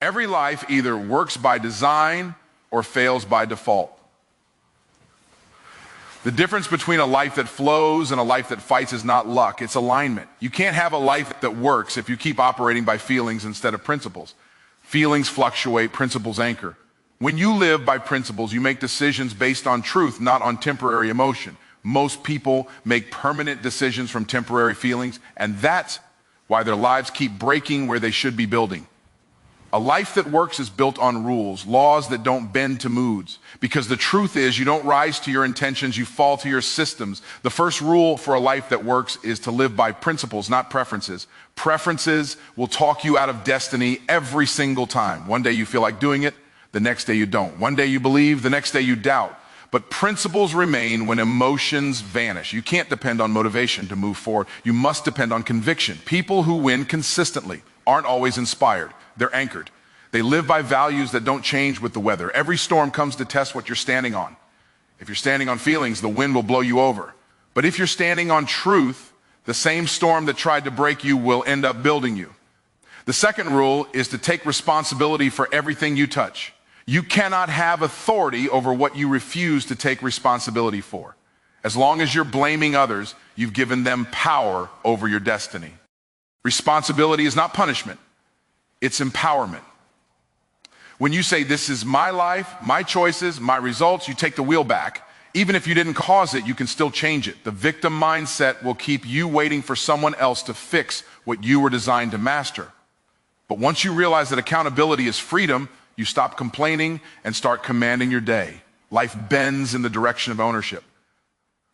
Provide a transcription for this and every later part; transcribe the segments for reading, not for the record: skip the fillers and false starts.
Every life either works by design or fails by default. The difference between a life that flows and a life that fights is not luck, it's alignment. You can't have a life that works if you keep operating by feelings instead of principles. Feelings fluctuate, principles anchor. When you live by principles, you make decisions based on truth, not on temporary emotion. Most people make permanent decisions from temporary feelings, and that's why their lives keep breaking where they should be building. A life that works is built on rules, laws that don't bend to moods. Because the truth is, you don't rise to your intentions, you fall to your systems. The first rule for a life that works is to live by principles, not preferences. Preferences will talk you out of destiny every single time. One day you feel like doing it, the next day you don't. One day you believe, the next day you doubt. But principles remain when emotions vanish. You can't depend on motivation to move forward. You must depend on conviction. People who win consistently aren't always inspired. They're anchored. They live by values that don't change with the weather. Every storm comes to test what you're standing on. If you're standing on feelings, the wind will blow you over. But if you're standing on truth, the same storm that tried to break you will end up building you. The second rule is to take responsibility for everything you touch. You cannot have authority over what you refuse to take responsibility for. As long as you're blaming others, you've given them power over your destiny. Responsibility is not punishment. It's empowerment. When you say, this is my life, my choices, my results, you take the wheel back. Even if you didn't cause it, you can still change it. The victim mindset will keep you waiting for someone else to fix what you were designed to master. But once you realize that accountability is freedom, you stop complaining and start commanding your day. Life bends in the direction of ownership.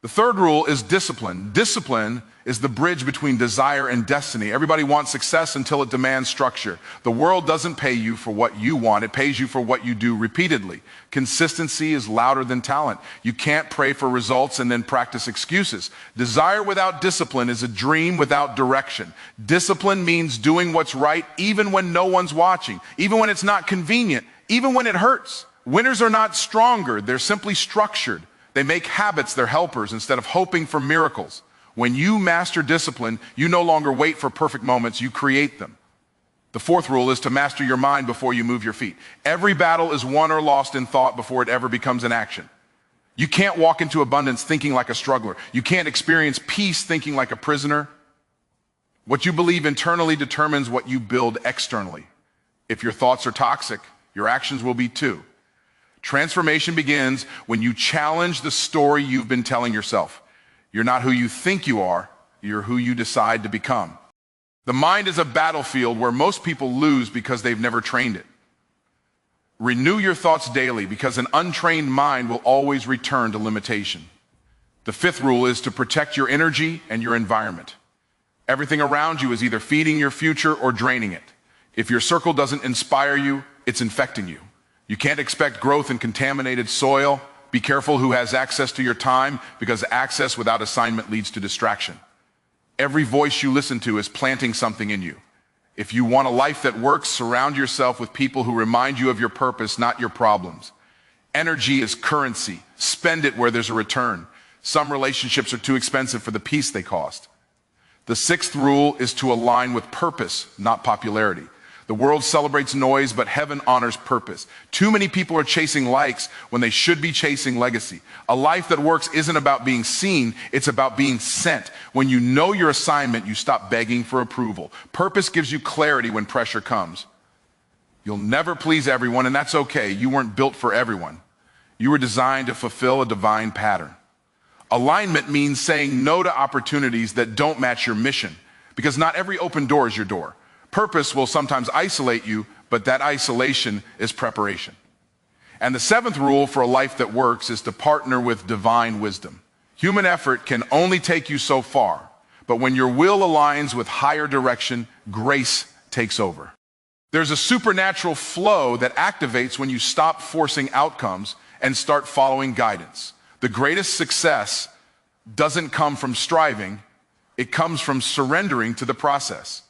The third rule is discipline. Discipline is the bridge between desire and destiny. Everybody wants success until it demands structure. The world doesn't pay you for what you want. It pays you for what you do repeatedly. Consistency is louder than talent. You can't pray for results and then practice excuses. Desire without discipline is a dream without direction. Discipline means doing what's right even when no one's watching, even when it's not convenient, even when it hurts. Winners are not stronger. They're simply structured. They make habits their helpers instead of hoping for miracles. When you master discipline, you no longer wait for perfect moments, you create them. The fourth rule is to master your mind before you move your feet. Every battle is won or lost in thought before it ever becomes an action. You can't walk into abundance thinking like a struggler. You can't experience peace thinking like a prisoner. What you believe internally determines what you build externally. If your thoughts are toxic, your actions will be too. Transformation begins when you challenge the story you've been telling yourself. You're not who you think you are, you're who you decide to become. The mind is a battlefield where most people lose because they've never trained it. Renew your thoughts daily because an untrained mind will always return to limitation. The fifth rule is to protect your energy and your environment. Everything around you is either feeding your future or draining it. If your circle doesn't inspire you, it's infecting you. You can't expect growth in contaminated soil. Be careful who has access to your time because access without assignment leads to distraction. Every voice you listen to is planting something in you. If you want a life that works, surround yourself with people who remind you of your purpose, not your problems. Energy is currency. Spend it where there's a return. Some relationships are too expensive for the peace they cost. The sixth rule is to align with purpose, not popularity. The world celebrates noise, but heaven honors purpose. Too many people are chasing likes when they should be chasing legacy. A life that works isn't about being seen, it's about being sent. When you know your assignment, you stop begging for approval. Purpose gives you clarity when pressure comes. You'll never please everyone, and that's okay. You weren't built for everyone. You were designed to fulfill a divine pattern. Alignment means saying no to opportunities that don't match your mission, because not every open door is your door. Purpose will sometimes isolate you, but that isolation is preparation. And the seventh rule for a life that works is to partner with divine wisdom. Human effort can only take you so far, but when your will aligns with higher direction, grace takes over. There's a supernatural flow that activates when you stop forcing outcomes and start following guidance. The greatest success doesn't come from striving, it comes from surrendering to the process.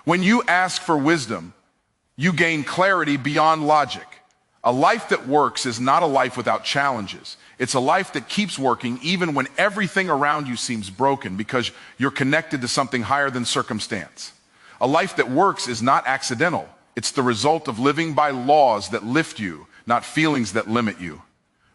When you ask for wisdom, you gain clarity beyond logic. A life that works is not a life without challenges. It's a life that keeps working even when everything around you seems broken because you're connected to something higher than circumstance. A life that works is not accidental. It's the result of living by laws that lift you, not feelings that limit you.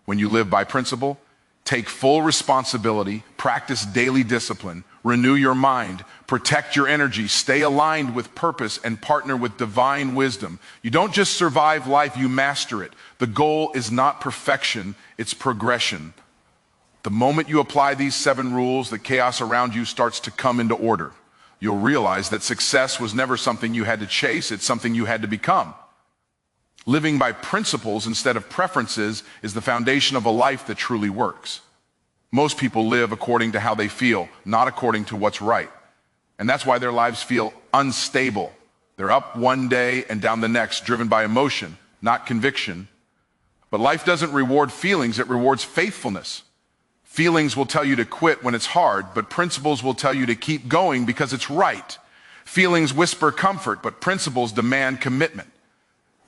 When you live by principle, take full responsibility, practice daily discipline, renew your mind, protect your energy, stay aligned with purpose, and partner with divine wisdom. You don't just survive life, you master it. The goal is not perfection, it's progression. The moment you apply these 7 rules, the chaos around you starts to come into order. You'll realize that success was never something you had to chase, it's something you had to become. Living by principles instead of preferences is the foundation of a life that truly works. Most people live according to how they feel, not according to what's right. And that's why their lives feel unstable. They're up one day and down the next, driven by emotion, not conviction. But life doesn't reward feelings, it rewards faithfulness. Feelings will tell you to quit when it's hard, but principles will tell you to keep going because it's right. Feelings whisper comfort, but principles demand commitment.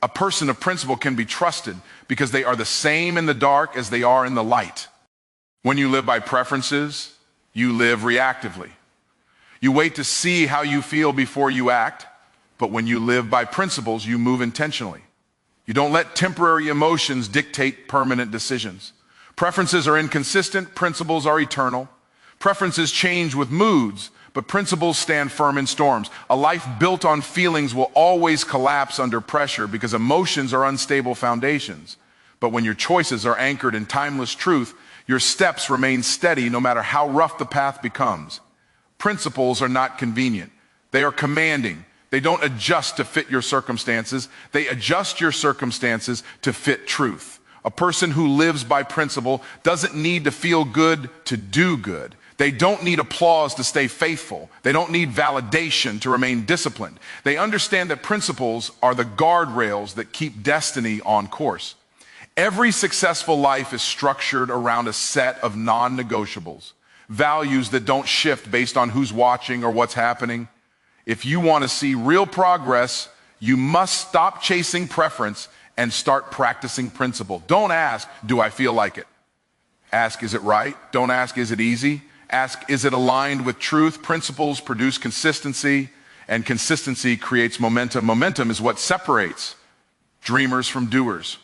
A person of principle can be trusted because they are the same in the dark as they are in the light. When you live by preferences, you live reactively. You wait to see how you feel before you act, but when you live by principles, you move intentionally. You don't let temporary emotions dictate permanent decisions. Preferences are inconsistent, principles are eternal. Preferences change with moods, but principles stand firm in storms. A life built on feelings will always collapse under pressure because emotions are unstable foundations. But when your choices are anchored in timeless truth, your steps remain steady no matter how rough the path becomes. Principles are not convenient. They are commanding. They don't adjust to fit your circumstances. They adjust your circumstances to fit truth. A person who lives by principle doesn't need to feel good to do good. They don't need applause to stay faithful. They don't need validation to remain disciplined. They understand that principles are the guardrails that keep destiny on course. Every successful life is structured around a set of non-negotiables, values that don't shift based on who's watching or what's happening. If you want to see real progress, you must stop chasing preference and start practicing principle. Don't ask, do I feel like it? Ask, is it right? Don't ask, is it easy? Ask, is it aligned with truth? Principles produce consistency, and consistency creates momentum. Momentum is what separates dreamers from doers.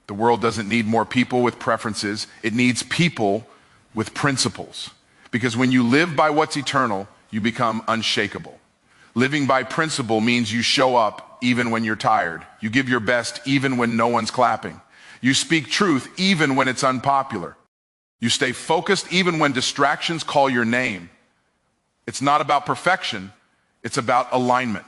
The world doesn't need more people with preferences. It needs people with principles. Because when you live by what's eternal, you become unshakable. Living by principle means you show up even when you're tired. You give your best even when no one's clapping. You speak truth even when it's unpopular. You stay focused even when distractions call your name. It's not about perfection, it's about alignment.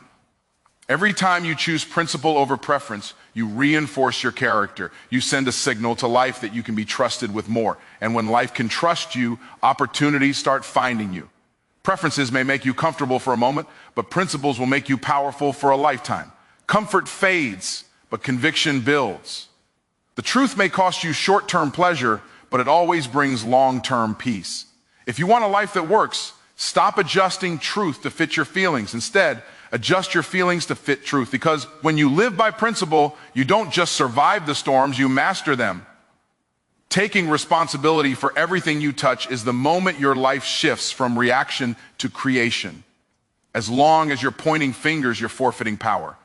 Every time you choose principle over preference, you reinforce your character. You send a signal to life that you can be trusted with more. And when life can trust you, opportunities start finding you. Preferences may make you comfortable for a moment, but principles will make you powerful for a lifetime. Comfort fades, but conviction builds. The truth may cost you short-term pleasure, but it always brings long-term peace. If you want a life that works, stop adjusting truth to fit your feelings. Instead, adjust your feelings to fit truth, because when you live by principle, you don't just survive the storms, you master them. Taking responsibility for everything you touch is the moment your life shifts from reaction to creation. As long as you're pointing fingers, you're forfeiting power.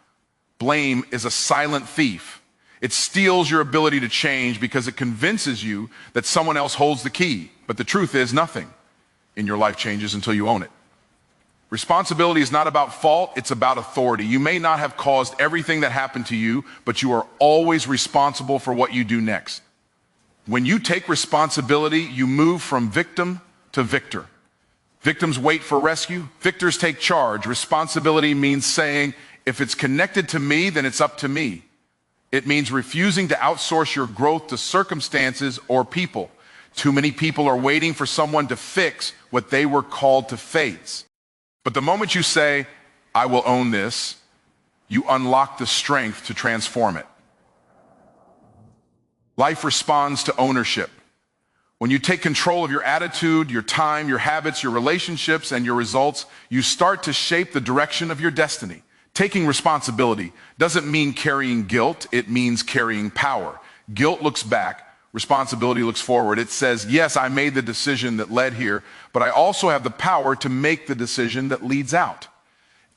Blame is a silent thief. It steals your ability to change because it convinces you that someone else holds the key. But the truth is, nothing in your life changes until you own it. Responsibility is not about fault, it's about authority. You may not have caused everything that happened to you, but you are always responsible for what you do next. When you take responsibility, you move from victim to victor. Victims wait for rescue, victors take charge. Responsibility means saying, if it's connected to me, then it's up to me. It means refusing to outsource your growth to circumstances or people. Too many people are waiting for someone to fix what they were called to face. But the moment you say, I will own this, you unlock the strength to transform it. Life responds to ownership. When you take control of your attitude, your time, your habits, your relationships, and your results, you start to shape the direction of your destiny. Taking responsibility doesn't mean carrying guilt, it means carrying power. Guilt looks back, responsibility looks forward. It says, yes, I made the decision that led here, but I also have the power to make the decision that leads out.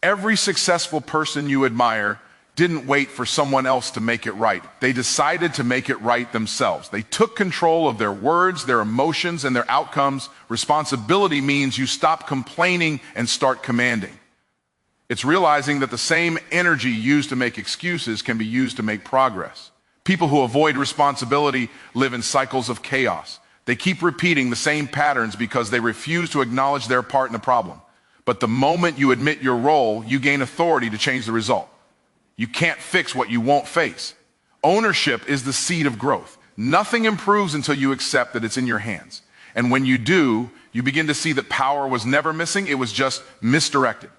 Every successful person you admire didn't wait for someone else to make it right. They decided to make it right themselves. They took control of their words, their emotions, and their outcomes. Responsibility means you stop complaining and start commanding. It's realizing that the same energy used to make excuses can be used to make progress. People who avoid responsibility live in cycles of chaos. They keep repeating the same patterns because they refuse to acknowledge their part in the problem. But the moment you admit your role, you gain authority to change the result. You can't fix what you won't face. Ownership is the seed of growth. Nothing improves until you accept that it's in your hands. And when you do, you begin to see that power was never missing, it was just misdirected.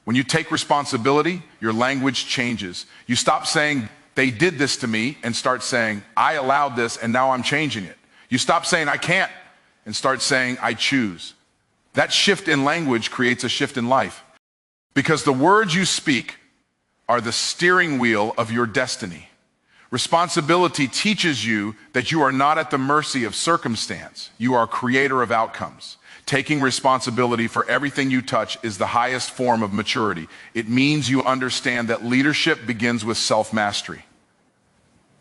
When you take responsibility, your language changes. You stop saying, they did this to me, and start saying, I allowed this and now I'm changing it. You stop saying, I can't, and start saying, I choose. That shift in language creates a shift in life. Because the words you speak are the steering wheel of your destiny. Responsibility teaches you that you are not at the mercy of circumstance. You are a creator of outcomes. Taking responsibility for everything you touch is the highest form of maturity. It means you understand that leadership begins with self-mastery.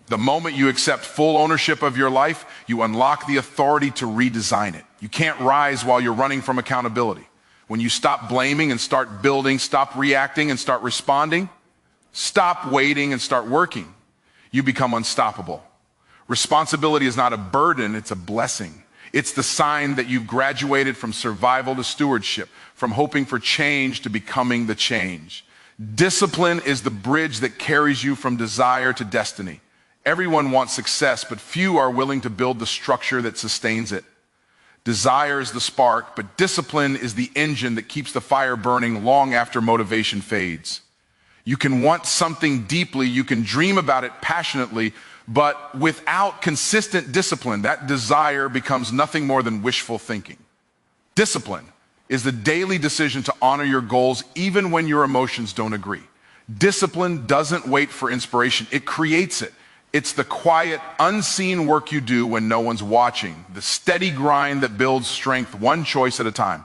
The moment you accept full ownership of your life, you unlock the authority to redesign it. You can't rise while you're running from accountability. When you stop blaming and start building, stop reacting and start responding, stop waiting and start working, you become unstoppable. Responsibility is not a burden, it's a blessing. It's the sign that you've graduated from survival to stewardship, from hoping for change to becoming the change. Discipline is the bridge that carries you from desire to destiny. Everyone wants success, but few are willing to build the structure that sustains it. Desire is the spark, but discipline is the engine that keeps the fire burning long after motivation fades. You can want something deeply, you can dream about it passionately, but without consistent discipline, that desire becomes nothing more than wishful thinking. Discipline is the daily decision to honor your goals even when your emotions don't agree. Discipline doesn't wait for inspiration, it creates it. It's the quiet, unseen work you do when no one's watching, the steady grind that builds strength one choice at a time.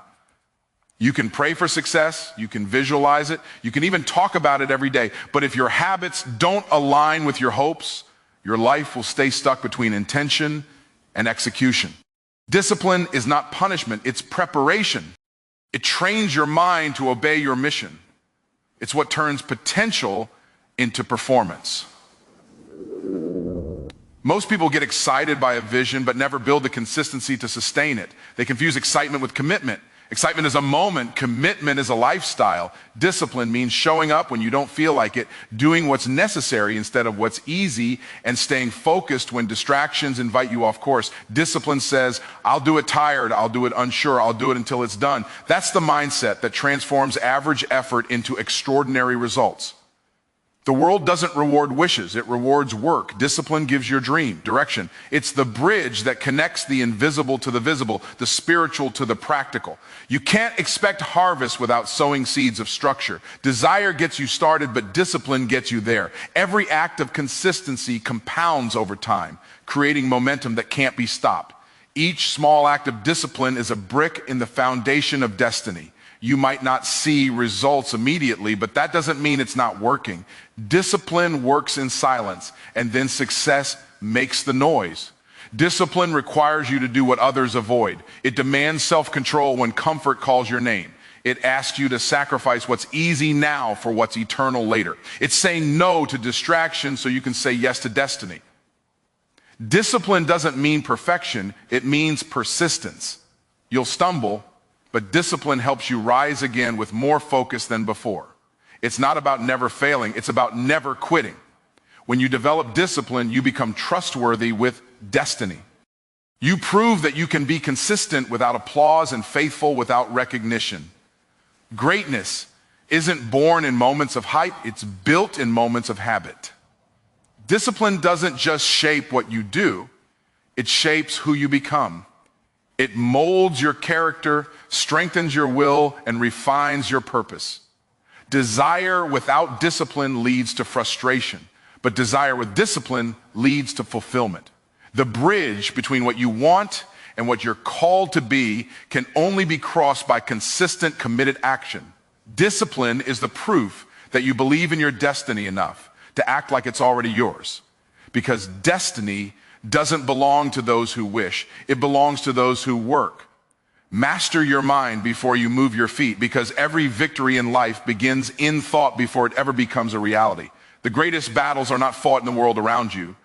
You can pray for success, you can visualize it, you can even talk about it every day. But if your habits don't align with your hopes, your life will stay stuck between intention and execution. Discipline is not punishment, it's preparation. It trains your mind to obey your mission. It's what turns potential into performance. Most people get excited by a vision but never build the consistency to sustain it. They confuse excitement with commitment. Excitement is a moment, commitment is a lifestyle. Discipline means showing up when you don't feel like it, doing what's necessary instead of what's easy, and staying focused when distractions invite you off course. Discipline says, I'll do it tired, I'll do it unsure, I'll do it until it's done. That's the mindset that transforms average effort into extraordinary results. The world doesn't reward wishes, it rewards work. Discipline gives your dream direction. It's the bridge that connects the invisible to the visible, the spiritual to the practical. You can't expect harvest without sowing seeds of structure. Desire gets you started, but discipline gets you there. Every act of consistency compounds over time, creating momentum that can't be stopped. Each small act of discipline is a brick in the foundation of destiny. You might not see results immediately, but that doesn't mean it's not working. Discipline works in silence, and then success makes the noise. Discipline requires you to do what others avoid. It demands self-control when comfort calls your name. It asks you to sacrifice what's easy now for what's eternal later. It's saying no to distraction so you can say yes to destiny. Discipline doesn't mean perfection, it means persistence. You'll stumble, but discipline helps you rise again with more focus than before. It's not about never failing, it's about never quitting. When you develop discipline, you become trustworthy with destiny. You prove that you can be consistent without applause and faithful without recognition. Greatness isn't born in moments of hype, it's built in moments of habit. Discipline doesn't just shape what you do, it shapes who you become. It molds your character, strengthens your will, and refines your purpose. Desire without discipline leads to frustration, but desire with discipline leads to fulfillment. The bridge between what you want and what you're called to be can only be crossed by consistent, committed action. Discipline is the proof that you believe in your destiny enough to act like it's already yours. Because destiny doesn't belong to those who wish. It belongs to those who work. Master your mind before you move your feet, because every victory in life begins in thought before it ever becomes a reality. The greatest battles are not fought in the world around you.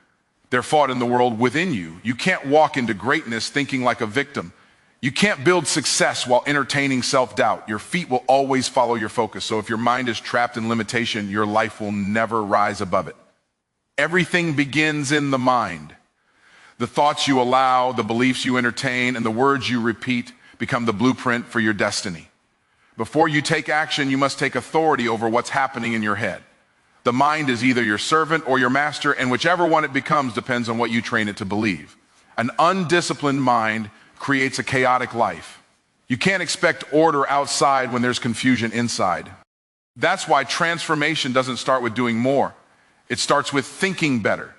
They're fought in the world within you. You can't walk into greatness thinking like a victim. You can't build success while entertaining self-doubt. Your feet will always follow your focus. So if your mind is trapped in limitation, your life will never rise above it. Everything begins in the mind. The thoughts you allow, the beliefs you entertain, and the words you repeat become the blueprint for your destiny. Before you take action, you must take authority over what's happening in your head. The mind is either your servant or your master, and whichever one it becomes depends on what you train it to believe. An undisciplined mind creates a chaotic life. You can't expect order outside when there's confusion inside. That's why transformation doesn't start with doing more. It starts with thinking better.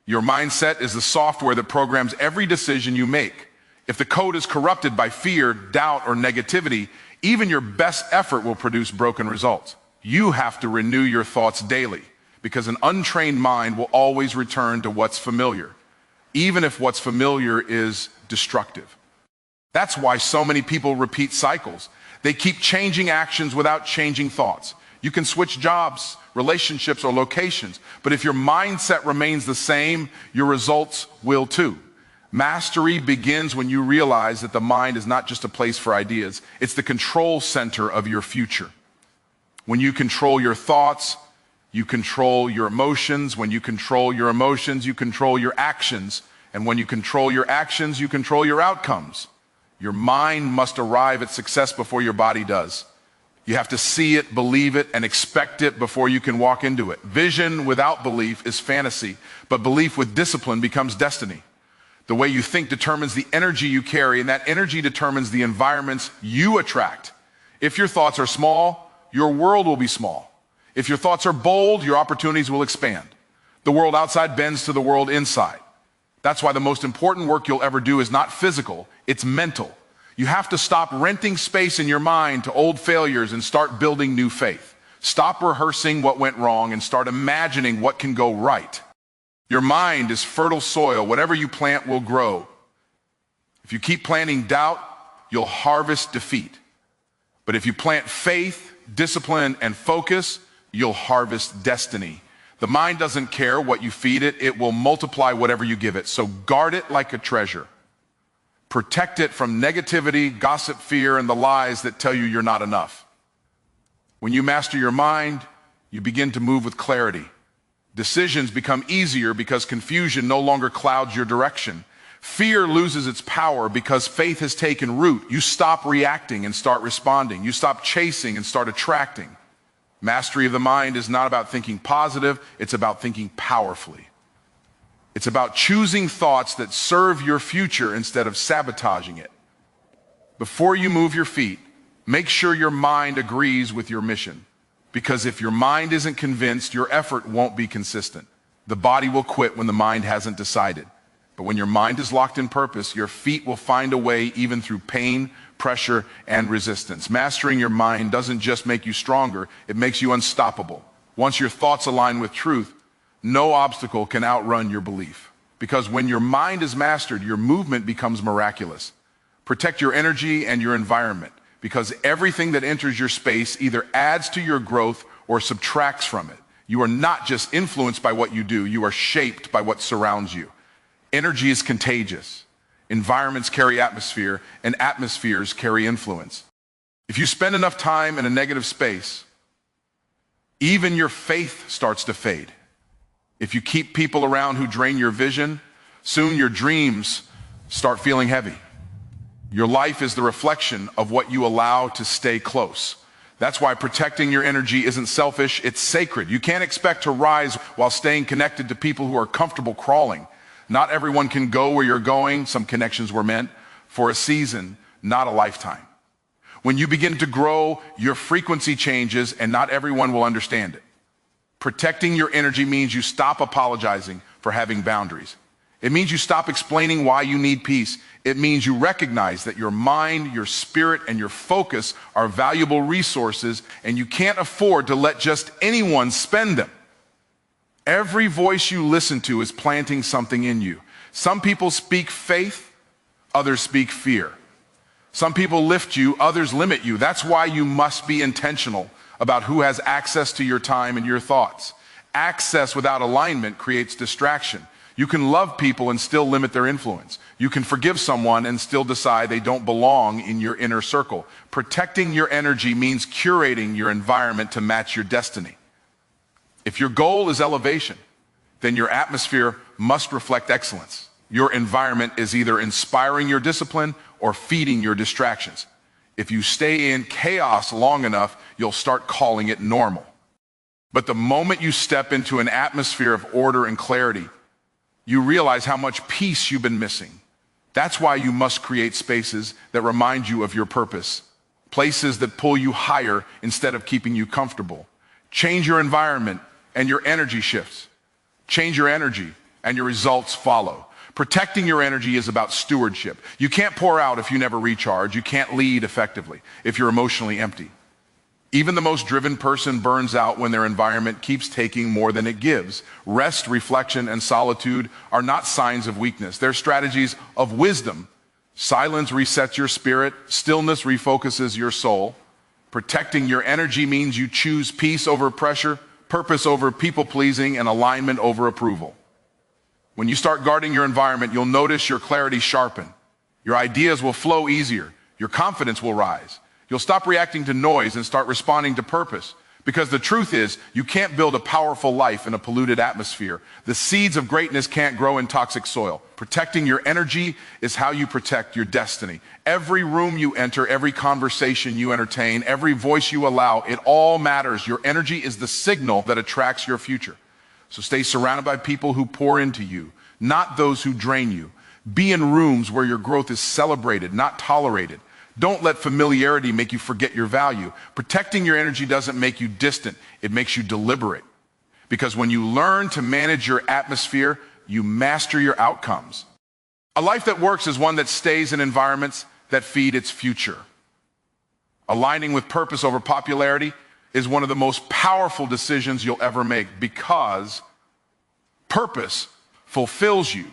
Your mindset is the software that programs every decision you make. If the code is corrupted by fear, doubt, or negativity, even your best effort will produce broken results. You have to renew your thoughts daily, because an untrained mind will always return to what's familiar, even if what's familiar is destructive. That's why so many people repeat cycles. They keep changing actions without changing thoughts. You can switch jobs, relationships, or locations, but if your mindset remains the same, your results will too. Mastery begins when you realize that the mind is not just a place for ideas, it's the control center of your future. When you control your thoughts, you control your emotions. When you control your emotions, you control your actions. And when you control your actions, you control your outcomes. Your mind must arrive at success before your body does. You have to see it, believe it, and expect it before you can walk into it. Vision without belief is fantasy, but belief with discipline becomes destiny. The way you think determines the energy you carry, and that energy determines the environments you attract. If your thoughts are small, your world will be small. If your thoughts are bold, your opportunities will expand. The world outside bends to the world inside. That's why the most important work you'll ever do is not physical, it's mental. You have to stop renting space in your mind to old failures and start building new faith. Stop rehearsing what went wrong and start imagining what can go right. Your mind is fertile soil. Whatever you plant will grow. If you keep planting doubt, you'll harvest defeat. But if you plant faith, discipline, and focus, you'll harvest destiny. The mind doesn't care what you feed it. It will multiply whatever you give it. So guard it like a treasure. Protect it from negativity, gossip, fear, and the lies that tell you you're not enough. When you master your mind, you begin to move with clarity. Decisions become easier because confusion no longer clouds your direction. Fear loses its power because faith has taken root. You stop reacting and start responding. You stop chasing and start attracting. Mastery of the mind is not about thinking positive, it's about thinking powerfully. It's about choosing thoughts that serve your future instead of sabotaging it. Before you move your feet, make sure your mind agrees with your mission. Because if your mind isn't convinced, your effort won't be consistent. The body will quit when the mind hasn't decided. But when your mind is locked in purpose, your feet will find a way even through pain, pressure, and resistance. Mastering your mind doesn't just make you stronger, it makes you unstoppable. Once your thoughts align with truth, no obstacle can outrun your belief. Because when your mind is mastered, your movement becomes miraculous. Protect your energy and your environment, because everything that enters your space either adds to your growth or subtracts from it. You are not just influenced by what you do, you are shaped by what surrounds you. Energy is contagious. Environments carry atmosphere, and atmospheres carry influence. If you spend enough time in a negative space, even your faith starts to fade. If you keep people around who drain your vision, soon your dreams start feeling heavy. Your life is the reflection of what you allow to stay close. That's why protecting your energy isn't selfish, it's sacred. You can't expect to rise while staying connected to people who are comfortable crawling. Not everyone can go where you're going. Some connections were meant for a season, not a lifetime. When you begin to grow, your frequency changes and not everyone will understand it. Protecting your energy means you stop apologizing for having boundaries. It means you stop explaining why you need peace. It means you recognize that your mind, your spirit, and your focus are valuable resources, and you can't afford to let just anyone spend them. Every voice you listen to is planting something in you. Some people speak faith, others speak fear. Some people lift you, others limit you. That's why you must be intentional about who has access to your time and your thoughts. Access without alignment creates distraction. You can love people and still limit their influence. You can forgive someone and still decide they don't belong in your inner circle. Protecting your energy means curating your environment to match your destiny. If your goal is elevation, then your atmosphere must reflect excellence. Your environment is either inspiring your discipline or feeding your distractions. If you stay in chaos long enough, you'll start calling it normal. But the moment you step into an atmosphere of order and clarity, you realize how much peace you've been missing. That's why you must create spaces that remind you of your purpose, places that pull you higher instead of keeping you comfortable. Change your environment and your energy shifts. Change your energy and your results follow. Protecting your energy is about stewardship. You can't pour out if you never recharge. You can't lead effectively if you're emotionally empty. Even the most driven person burns out when their environment keeps taking more than it gives. Rest, reflection, and solitude are not signs of weakness. They're strategies of wisdom. Silence resets your spirit. Stillness refocuses your soul. Protecting your energy means you choose peace over pressure, purpose over people-pleasing, and alignment over approval. When you start guarding your environment, you'll notice your clarity sharpen. Your ideas will flow easier. Your confidence will rise. You'll stop reacting to noise and start responding to purpose. Because the truth is, you can't build a powerful life in a polluted atmosphere. The seeds of greatness can't grow in toxic soil. Protecting your energy is how you protect your destiny. Every room you enter, every conversation you entertain, every voice you allow, it all matters. Your energy is the signal that attracts your future. So stay surrounded by people who pour into you, not those who drain you. Be in rooms where your growth is celebrated, not tolerated. Don't let familiarity make you forget your value. Protecting your energy doesn't make you distant. It makes you deliberate. Because when you learn to manage your atmosphere, you master your outcomes. A life that works is one that stays in environments that feed its future. Aligning with purpose over popularity is one of the most powerful decisions you'll ever make, because purpose fulfills you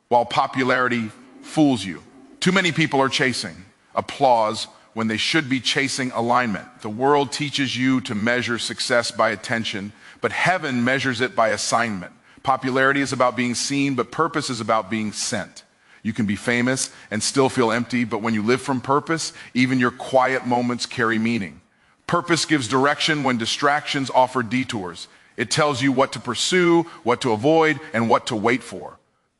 while popularity fools you. Too many people are chasing applause when they should be chasing alignment. The world teaches you to measure success by attention, but heaven measures it by assignment. Popularity is about being seen, but purpose is about being sent. You can be famous and still feel empty, but when you live from purpose, even your quiet moments carry meaning. Purpose gives direction when distractions offer detours. It tells you what to pursue, what to avoid, and what to wait for.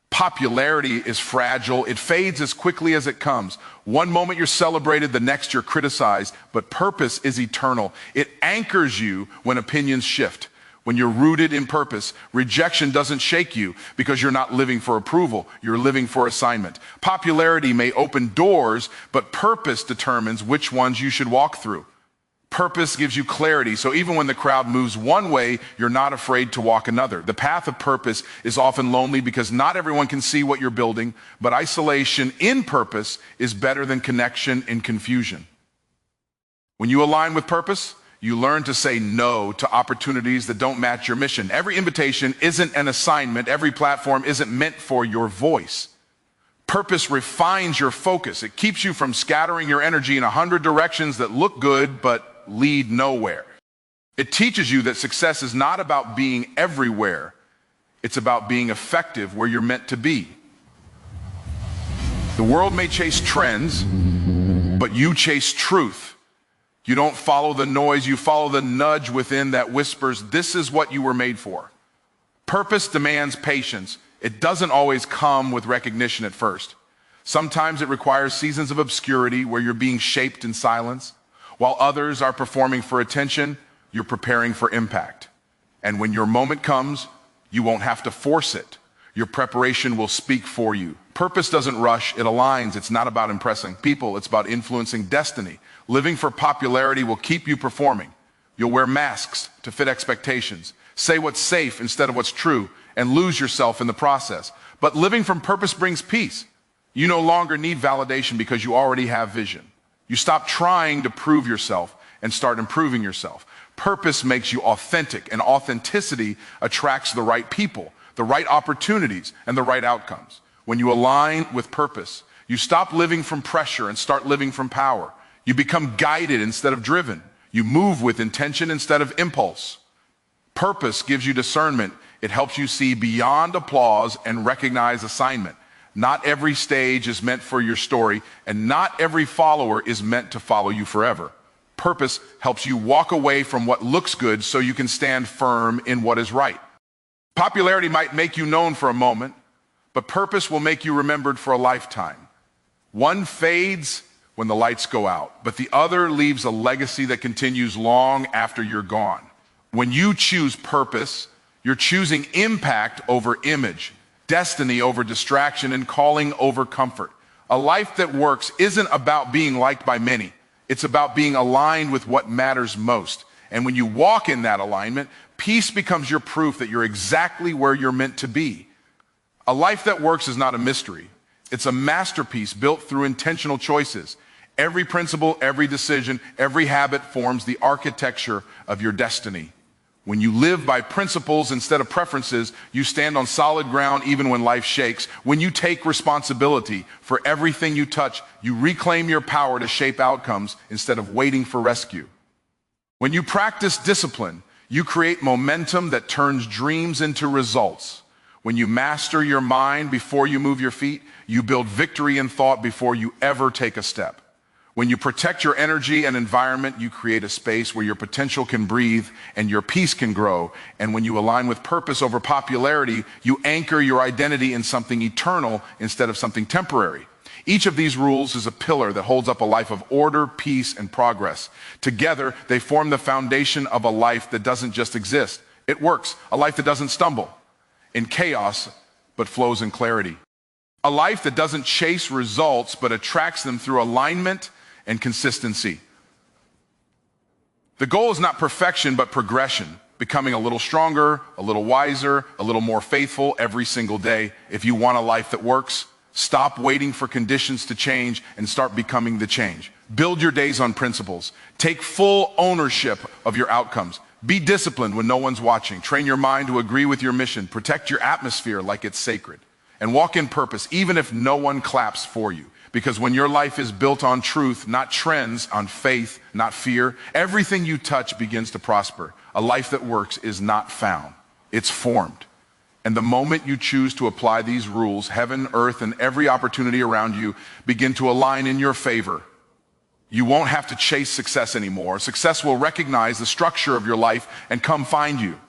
Popularity is fragile. It fades as quickly as it comes. One moment you're celebrated, the next you're criticized, but purpose is eternal. It anchors you when opinions shift. When you're rooted in purpose, rejection doesn't shake you because you're not living for approval. You're living for assignment. Popularity may open doors, but purpose determines which ones you should walk through. Purpose gives you clarity, so even when the crowd moves one way, you're not afraid to walk another. The path of purpose is often lonely because not everyone can see what you're building, but isolation in purpose is better than connection in confusion. When you align with purpose, you learn to say no to opportunities that don't match your mission. Every invitation isn't an assignment. Every platform isn't meant for your voice. Purpose refines your focus. It keeps you from scattering your energy in 100 directions that look good but lead nowhere. It teaches you that success is not about being everywhere. It's about being effective where you're meant to be. The world may chase trends, but you chase truth. You don't follow the noise, you follow the nudge within that whispers, this is what you were made for. Purpose demands patience. It doesn't always come with recognition at first. Sometimes it requires seasons of obscurity where you're being shaped in silence. While others are performing for attention, you're preparing for impact. And when your moment comes, you won't have to force it. Your preparation will speak for you. Purpose doesn't rush, it aligns. It's not about impressing people, it's about influencing destiny. Living for popularity will keep you performing. You'll wear masks to fit expectations, say what's safe instead of what's true, and lose yourself in the process. But living from purpose brings peace. You no longer need validation because you already have vision. You stop trying to prove yourself and start improving yourself. Purpose makes you authentic, and authenticity attracts the right people, the right opportunities, and the right outcomes. When you align with purpose, you stop living from pressure and start living from power. You become guided instead of driven. You move with intention instead of impulse. Purpose gives you discernment. It helps you see beyond applause and recognize assignment. Not every stage is meant for your story, and not every follower is meant to follow you forever. Purpose helps you walk away from what looks good so you can stand firm in what is right. Popularity might make you known for a moment, but purpose will make you remembered for a lifetime. One fades when the lights go out, but the other leaves a legacy that continues long after you're gone. When you choose purpose, you're choosing impact over image, destiny over distraction, and calling over comfort. A life that works isn't about being liked by many. It's about being aligned with what matters most. And when you walk in that alignment, peace becomes your proof that you're exactly where you're meant to be. A life that works is not a mystery. It's a masterpiece built through intentional choices. Every principle, every decision, every habit forms the architecture of your destiny. When you live by principles instead of preferences, you stand on solid ground even when life shakes. When you take responsibility for everything you touch, you reclaim your power to shape outcomes instead of waiting for rescue. When you practice discipline, you create momentum that turns dreams into results. When you master your mind before you move your feet, you build victory in thought before you ever take a step. When you protect your energy and environment, you create a space where your potential can breathe and your peace can grow. And when you align with purpose over popularity, you anchor your identity in something eternal instead of something temporary. Each of these rules is a pillar that holds up a life of order, peace, and progress. Together, they form the foundation of a life that doesn't just exist. It works. A life that doesn't stumble in chaos, but flows in clarity. A life that doesn't chase results, but attracts them through alignment and consistency. The goal is not perfection, but progression, becoming a little stronger, a little wiser, a little more faithful every single day. If you want a life that works, stop waiting for conditions to change and start becoming the change. Build your days on principles. Take full ownership of your outcomes. Be disciplined when no one's watching. Train your mind to agree with your mission. Protect your atmosphere like it's sacred. And walk in purpose, even if no one claps for you. Because when your life is built on truth, not trends, on faith, not fear, everything you touch begins to prosper. A life that works is not found, it's formed. And the moment you choose to apply these rules, heaven, earth, and every opportunity around you begin to align in your favor. You won't have to chase success anymore. Success will recognize the structure of your life and come find you.